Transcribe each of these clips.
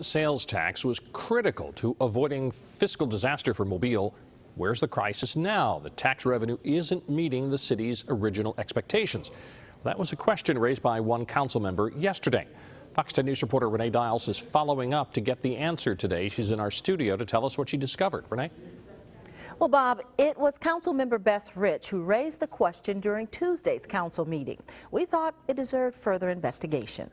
Sales tax was critical to avoiding fiscal disaster for Mobile. Where's the crisis now? The tax revenue isn't meeting the city's original expectations. That was a question raised by one council member yesterday. Fox 10 News reporter Renee Dials is following up to get the answer today. She's in our studio to tell us what she discovered. Renee? Well, Bob, it was Councilmember Beth Rich who raised the question during Tuesday's council meeting. We thought it deserved further investigation.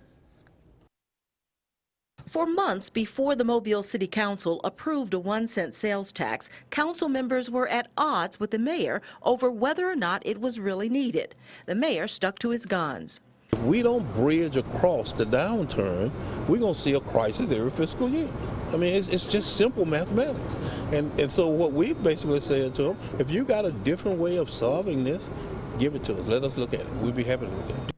For months before the Mobile City Council approved a 1-cent sales tax, council members were at odds with the mayor over whether or not it was really needed. The mayor stuck to his guns. If we don't bridge across the downturn, we're going to see a crisis every fiscal year. I mean, it's just simple mathematics. And so what we basically said to them, if you got a different way of solving this, give it to us. Let us look at it. We'd be happy to look at it.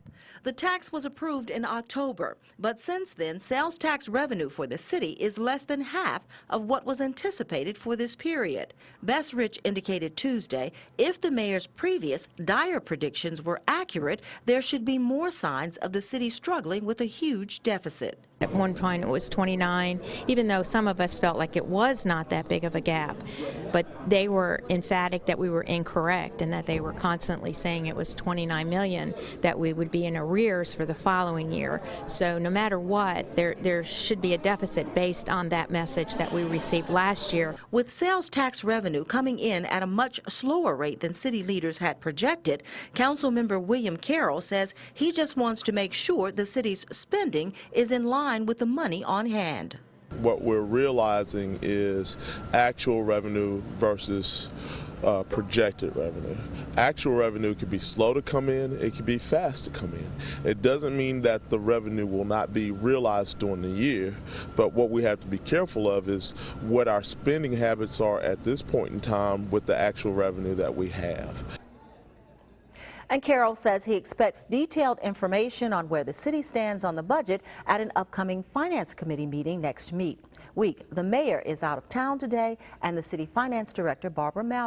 The tax was approved in October, but since then, sales tax revenue for the city is less than half of what was anticipated for this period. Beth Rich indicated Tuesday if the mayor's previous dire predictions were accurate, there should be more signs of the city struggling with a huge deficit. At one point it was 29, even though some of us felt like it was not that big of a gap. But they were emphatic that we were incorrect and that they were constantly saying it was 29 million, that we would be in arrears for the following year. So no matter what, there should be a deficit based on that message that we received last year. With sales tax revenue coming in at a much slower rate than city leaders had projected, Councilmember William Carroll says he just wants to make sure the city's spending is in line with the money on hand. What we're realizing is actual revenue versus projected revenue. Actual revenue could be slow to come in, it could be fast to come in. It doesn't mean that the revenue will not be realized during the year, but what we have to be careful of is what our spending habits are at this point in time with the actual revenue that we have. And Carroll says he expects detailed information on where the city stands on the budget at an upcoming Finance Committee meeting next week. The mayor is out of town today, and the city finance director, Barbara Malcolm,